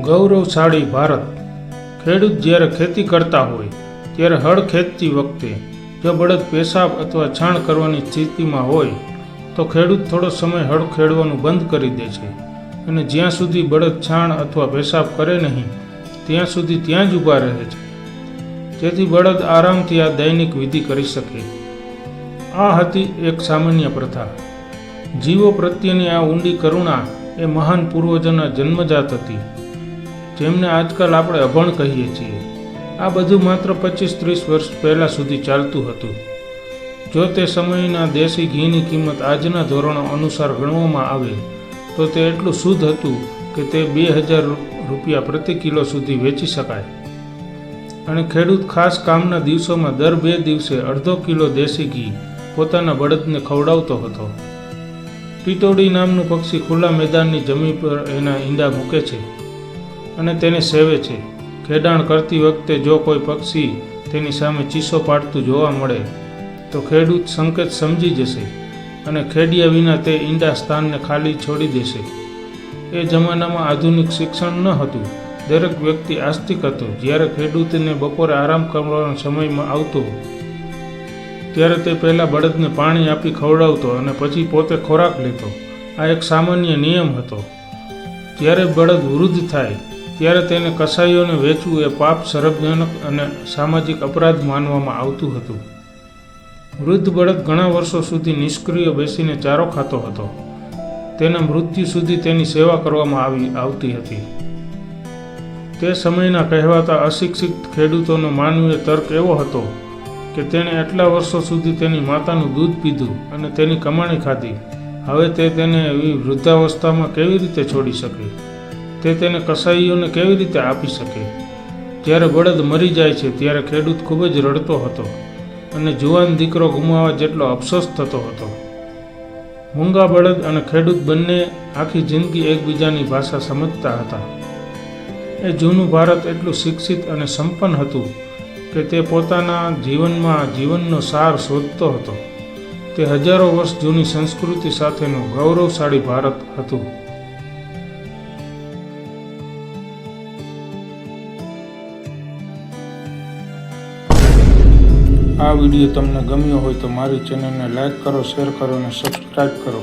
ગૌરવશાળી ભારત. ખેડૂત જ્યારે ખેતી કરતા હોય ત્યારે હળ ખેંચતી વખતે જો બળદ પેશાબ અથવા છાણ કરવાની સ્થિતિમાં હોય તો ખેડૂત થોડો સમય હળ ખેડવાનું બંધ કરી દે છે અને જ્યાં સુધી બળદ છાણ અથવા પેશાબ કરે નહીં ત્યાં સુધી ત્યાં જ ઊભા રહે છે, જેથી બળદ આરામથી આ દૈનિક વિધિ કરી શકે. આ હતી એક સામાન્ય પ્રથા. જીવો પ્રત્યેની આ ઊંડી કરુણા એ મહાન પૂર્વજોના જન્મજાત હતી, જેમને આજકાલ આપણે અભણ કહીએ છીએ. આ બધું માત્ર 25-30 વર્ષ પહેલાં સુધી ચાલતું હતું. જો તે સમયના દેશી ઘીની કિંમત આજના ધોરણો અનુસાર ગણવામાં આવે તો તે એટલું શુદ્ધ હતું કે તે 2000 રૂપિયા પ્રતિ કિલો સુધી વેચી શકાય. અને ખેડૂત ખાસ કામના દિવસોમાં દર 2 દિવસે અડધો કિલો દેશી ઘી પોતાના બળદને ખવડાવતો હતો. ટીટોડી નામનું પક્ષી ખુલ્લા મેદાનની જમીન પર એના ઈંડા મૂકે છે અને તેને સેવે છે. ખેડાણ કરતી વખતે જો કોઈ પક્ષી તેની સામે ચીસો પાડતું જોવા મળે તો ખેડૂત સંકેત સમજી જશે અને ખેડ્યા વિના તે ઈંડા સ્થાનને ખાલી છોડી દેશે. એ જમાનામાં આધુનિક શિક્ષણ ન હતું. દરેક વ્યક્તિ આસ્તિક હતો. જ્યારે ખેડૂતને બપોરે આરામ કરવાનો સમયમાં આવતો ત્યારે તે પહેલાં બળદને પાણી આપી ખવડાવતો અને પછી પોતે ખોરાક લેતો. આ એક સામાન્ય નિયમ હતો. જ્યારે બળદ વૃદ્ધ થાય ત્યારે તેને કસાઈઓને વેચવું એ પાપ, શરમજનક અને સામાજિક અપરાધ માનવામાં આવતું હતું. વૃદ્ધ બળદ ઘણા વર્ષો સુધી નિષ્ક્રિય બેસીને ચારો ખાતો હતો. તેના મૃત્યુ સુધી તેની સેવા કરવામાં આવતી હતી. તે સમયના કહેવાતા અશિક્ષિત ખેડૂતોનો માનવીય તર્ક એવો હતો કે તેણે આટલા વર્ષો સુધી તેની માતાનું દૂધ પીધું અને તેની કમાણી ખાધી. હવે તે તેને એવી વૃદ્ધાવસ્થામાં કેવી રીતે છોડી શકે? તે તેને કસાઈઓને કેવી રીતે આપી શકે? જ્યારે બળદ મરી જાય છે ત્યારે ખેડૂત ખૂબ જ રડતો હતો અને જુવાન દીકરો ગુમાવવા જેટલો અફસોસ થતો હતો. મૂંગા બળદ અને ખેડૂત બંને આખી જિંદગી એકબીજાની ભાષા સમજતા હતા. એ જૂનું ભારત એટલું શિક્ષિત અને સંપન્ન હતું કે તે પોતાના જીવનમાં જીવનનો સાર શોધતો હતો. તે હજારો વર્ષ જૂની સંસ્કૃતિ સાથેનું ગૌરવશાળી ભારત હતું. આ વિડીયો તમને ગમ્યો હોય તો મારી ચેનલને લાઈક કરો, શેર કરો અને સબસ્ક્રાઈબ કરો.